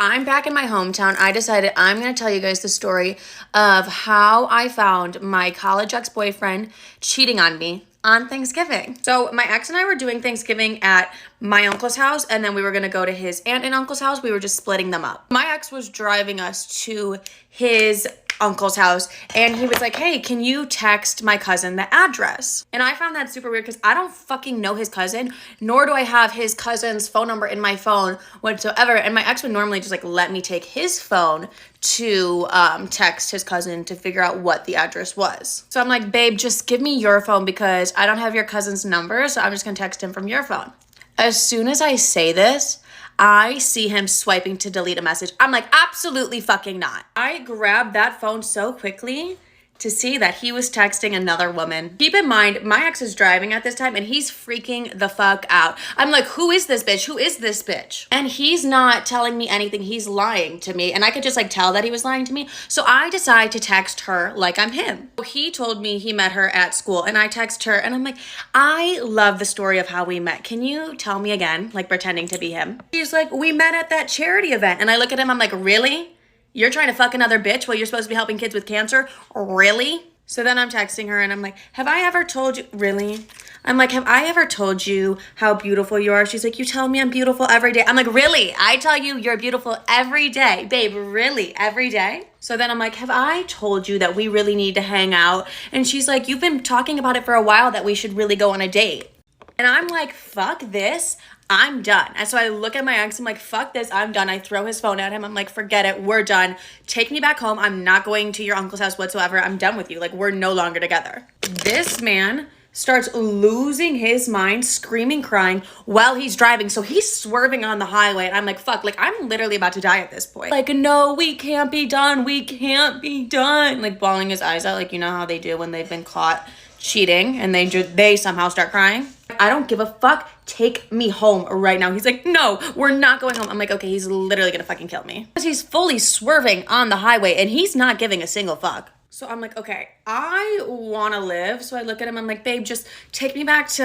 I'm back in my hometown. I decided I'm going to tell you guys the story of how I found my college ex-boyfriend cheating on me on Thanksgiving. So my ex and I were doing Thanksgiving at my uncle's house, and then we were going to go to his aunt and uncle's house. We were just splitting them up. My ex was driving us to his uncle's house, and he was like, hey, can you text my cousin the address? And I found that super weird because I don't fucking know his cousin, nor do I have his cousin's phone number in my phone whatsoever. And my ex would normally just like let me take his phone to text his cousin to figure out what the address was. So I'm like, babe, just give me your phone because I don't have your cousin's number, so I'm just gonna text him from your phone. As soon as I say this, I see him swiping to delete a message. I'm like, absolutely fucking not. I grabbed that phone so quickly to see that he was texting another woman. Keep in mind, my ex is driving at this time and he's freaking the fuck out. I'm like, who is this bitch? Who is this bitch? And he's not telling me anything. He's lying to me. And I could just like tell that he was lying to me. So I decide to text her like I'm him. He told me he met her at school, and I text her and I'm like, I love the story of how we met. Can you tell me again? Like pretending to be him. He's like, we met at that charity event. And I look at him, I'm like, really? You're trying to fuck another bitch while you're supposed to be helping kids with cancer? Really? So then I'm texting her and I'm like, have I ever told you, really? I'm like, have I ever told you how beautiful you are? She's like, you tell me I'm beautiful every day. I'm like, really? I tell you you're beautiful every day. Babe, really? Every day? So then I'm like, have I told you that we really need to hang out? And she's like, you've been talking about it for a while that we should really go on a date. And I'm like, fuck this. I'm done. And so I look at my ex, I'm like, fuck this, I'm done. I throw his phone at him. I'm like, forget it, we're done. Take me back home. I'm not going to your uncle's house whatsoever. I'm done with you. Like, we're no longer together. This man starts losing his mind, screaming, crying while he's driving. So he's swerving on the highway. And I'm like, fuck, like I'm literally about to die at this point. Like, no, we can't be done. We can't be done. Like bawling his eyes out. Like, you know how they do when they've been caught cheating and they somehow start crying. I don't give a fuck. Take me home right now. He's like, no, we're not going home. I'm like, okay, he's literally gonna fucking kill me. Because he's fully swerving on the highway and he's not giving a single fuck. So I'm like, okay, I want to live. So I look at him, I'm like, babe, just take me back to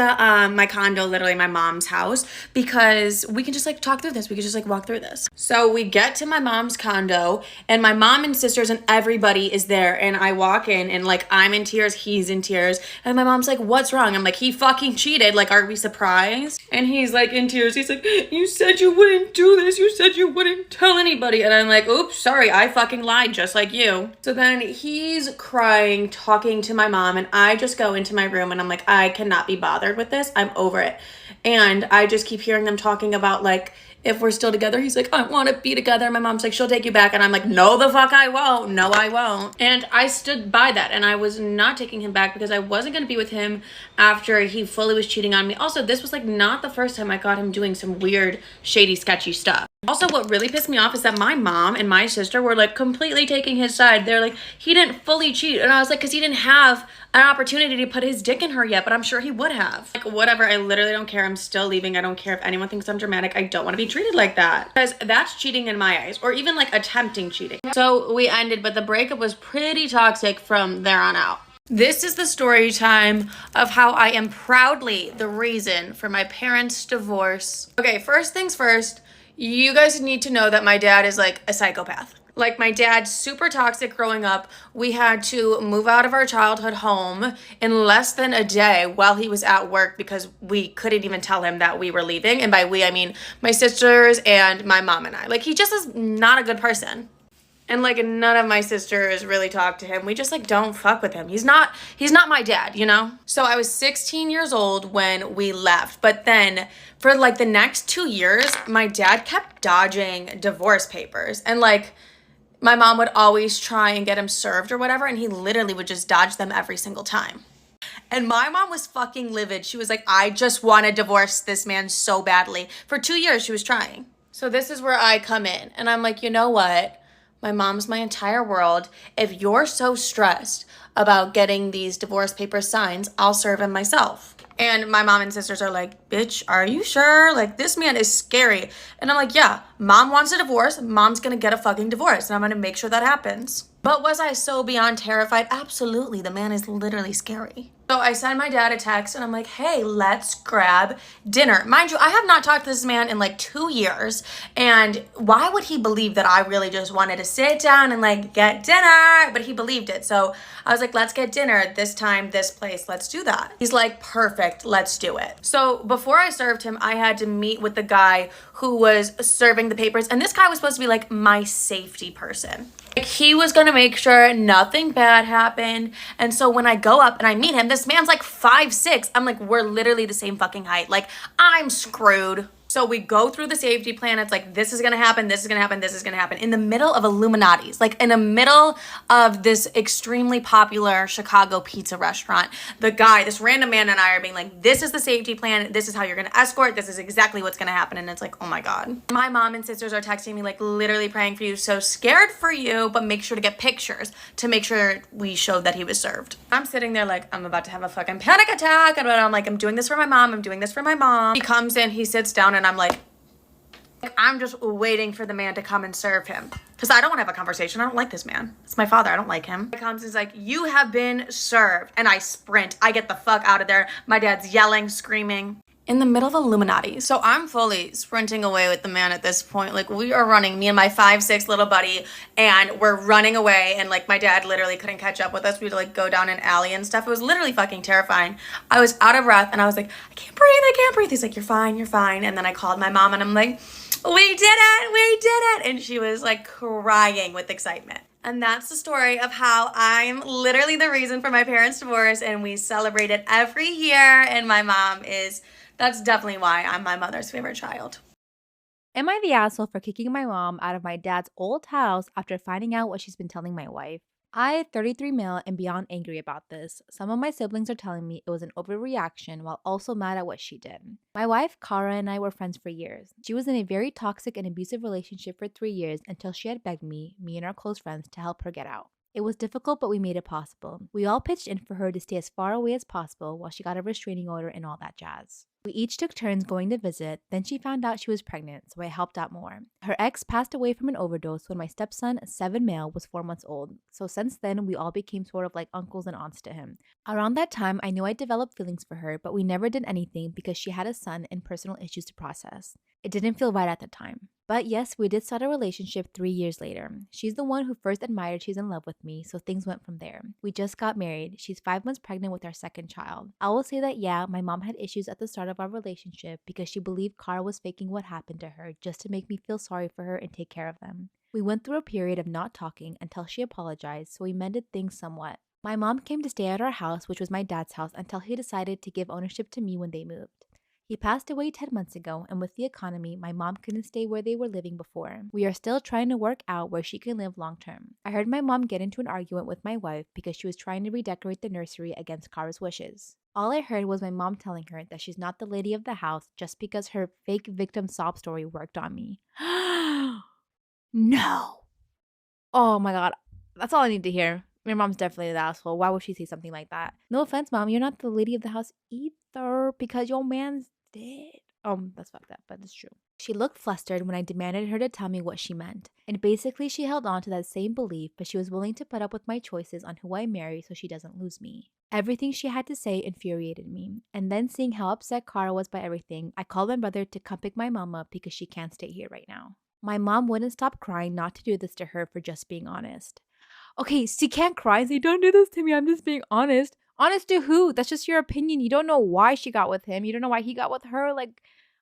my condo, literally my mom's house, because we can just like talk through this. We can just like walk through this. So we get to my mom's condo and my mom and sisters and everybody is there. And I walk in and like, I'm in tears, he's in tears. And my mom's like, what's wrong? I'm like, he fucking cheated. Like, are we surprised? And he's like in tears. He's like, you said you wouldn't do this. You said you wouldn't tell anybody. And I'm like, oops, sorry, I fucking lied just like you. So then he's crying, talking to my mom, and I just go into my room and I'm like, I cannot be bothered with this. I'm over it. And I just keep hearing them talking about like, if we're still together. He's like, I want to be together. My mom's like, she'll take you back. And I'm like, no, the fuck I won't. No, I won't. And I stood by that. And I was not taking him back because I wasn't going to be with him after he fully was cheating on me. Also, this was like not the first time I caught him doing some weird, shady, sketchy stuff. Also, what really pissed me off is that my mom and my sister were like completely taking his side. They're like, he didn't fully cheat. And I was like, because he didn't have an opportunity to put his dick in her yet, but I'm sure he would have. Like, whatever, I literally don't care. I'm still leaving. I don't care if anyone thinks I'm dramatic. I don't want to be treated like that. Because that's cheating in my eyes, or even like attempting cheating. So we ended, but the breakup was pretty toxic from there on out. This is the story time of how I am proudly the reason for my parents' divorce. Okay, first things first, you guys need to know that my dad is like a psychopath. Like, my dad's super toxic growing up. We had to move out of our childhood home in less than a day while he was at work because we couldn't even tell him that we were leaving. And by we, I mean my sisters and my mom and I. Like, he just is not a good person. And like, none of my sisters really talk to him. We just like don't fuck with him. He's not my dad, you know? So I was 16 years old when we left. But then for like the next 2 years, my dad kept dodging divorce papers. And like, my mom would always try and get him served or whatever, and he literally would just dodge them every single time. And my mom was fucking livid. She was like, I just want to divorce this man so badly. For 2 years, she was trying. So this is where I come in. And I'm like, you know what? My mom's my entire world. If you're so stressed about getting these divorce papers signed, I'll serve him myself. And my mom and sisters are like, bitch, are you sure? Like, this man is scary. And I'm like, yeah, mom wants a divorce. Mom's gonna get a fucking divorce. And I'm gonna make sure that happens. But was I so beyond terrified? Absolutely. The man is literally scary. So I send my dad a text and I'm like, hey, let's grab dinner. Mind you, I have not talked to this man in like 2 years. And why would he believe that I really just wanted to sit down and like get dinner? But he believed it. So I was like, let's get dinner this time, this place. Let's do that. He's like, perfect. Let's do it. So before I served him, I had to meet with the guy who was serving the papers. And this guy was supposed to be like my safety person. Like he was gonna make sure nothing bad happened. And so when I go up and I meet him, this man's like 5'6". I'm like, we're literally the same fucking height. Like, I'm screwed. So we go through the safety plan. It's like, this is gonna happen, this is gonna happen, this is gonna happen. In the middle of Illuminati's, like in the middle of this extremely popular Chicago pizza restaurant. The guy, this random man and I are being like, this is the safety plan, this is how you're gonna escort, this is exactly what's gonna happen. And it's like, oh my God. My mom and sisters are texting me, like literally praying for you, so scared for you, but make sure to get pictures to make sure we showed that he was served. I'm sitting there like, I'm about to have a fucking panic attack. And I'm like, I'm doing this for my mom, I'm doing this for my mom. He comes in, he sits down, and I'm like, I'm just waiting for the man to come and serve him. Because I don't want to have a conversation. I don't like this man. It's my father. I don't like him. He comes and is like, you have been served. And I sprint. I get the fuck out of there. My dad's yelling, screaming. In the middle of Illuminati. So I'm fully sprinting away with the man at this point. Like we are running, me and my 5'6" little buddy, and we're running away. And like my dad literally couldn't catch up with us. We had to like go down an alley and stuff. It was literally fucking terrifying. I was out of breath and I was like, I can't breathe, I can't breathe. He's like, you're fine, you're fine. And then I called my mom and I'm like, we did it, we did it. And she was like crying with excitement. And that's the story of how I'm literally the reason for my parents' divorce, and we celebrate it every year. And my mom is, that's definitely why I'm my mother's favorite child. Am I the asshole for kicking my mom out of my dad's old house after finding out what she's been telling my wife? I, 33 male, am beyond angry about this. Some of my siblings are telling me it was an overreaction while also mad at what she did. My wife, Kara, and I were friends for years. She was in a very toxic and abusive relationship for 3 years until she had begged me and our close friends to help her get out. It was difficult, but we made it possible. We all pitched in for her to stay as far away as possible while she got a restraining order and all that jazz. We each took turns going to visit, then she found out she was pregnant, so I helped out more. Her ex passed away from an overdose when my stepson, 7 male, was 4 months old, so since then we all became sort of like uncles and aunts to him. Around that time, I knew I developed feelings for her, but we never did anything because she had a son and personal issues to process. It didn't feel right at the time. But yes, we did start a relationship 3 years later. She's the one who first admired she's in love with me, so things went from there. We just got married. She's 5 months pregnant with our second child. I will say that yeah, my mom had issues at the start of our relationship because she believed Kara was faking what happened to her just to make me feel sorry for her and take care of them. We went through a period of not talking until she apologized, so we mended things somewhat. My mom came to stay at our house, which was my dad's house, until he decided to give ownership to me when they moved. He passed away 10 months ago, and with the economy, my mom couldn't stay where they were living before. We are still trying to work out where she can live long term. I heard my mom get into an argument with my wife because she was trying to redecorate the nursery against Kara's wishes. All I heard was my mom telling her that she's not the lady of the house just because her fake victim sob story worked on me. No. Oh my god. That's all I need to hear. Your mom's definitely the asshole. Why would she say something like that? No offense, mom. You're not the lady of the house either because your man's dead. That's fucked up, but it's true. She looked flustered when I demanded her to tell me what she meant. And basically, she held on to that same belief, but she was willing to put up with my choices on who I marry so she doesn't lose me. Everything she had to say infuriated me. And then seeing how upset Kara was by everything, I called my brother to come pick my mom up because she can't stay here right now. My mom wouldn't stop crying not to do this to her for just being honest. Okay, she can't cry and say, don't do this to me, I'm just being honest. Honest to who? That's just your opinion. You don't know why she got with him. You don't know why he got with her. Like,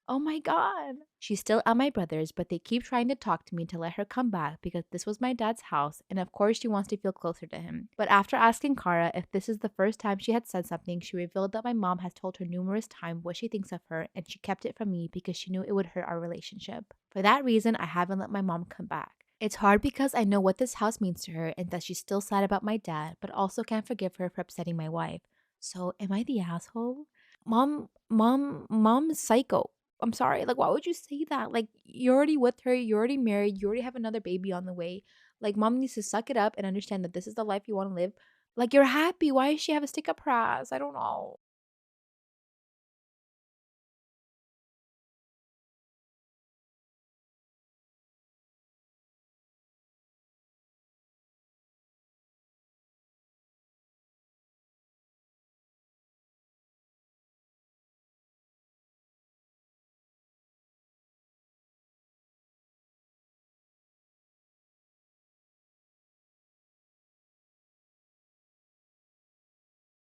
oh my god. She's still at my brother's, but they keep trying to talk to me to let her come back because this was my dad's house, and of course she wants to feel closer to him. But after asking Kara if this is the first time she had said something, she revealed that my mom has told her numerous times what she thinks of her, and she kept it from me because she knew it would hurt our relationship. For that reason, I haven't let my mom come back. It's hard because I know what this house means to her and that she's still sad about my dad, but also can't forgive her for upsetting my wife. So, am I the asshole? Mom's psycho. I'm sorry. Like, why would you say that? Like, you're already with her, you're already married, you already have another baby on the way. Like, mom needs to suck it up and understand that this is the life you want to live. Like, you're happy. Why does she have a stick up her ass? I don't know.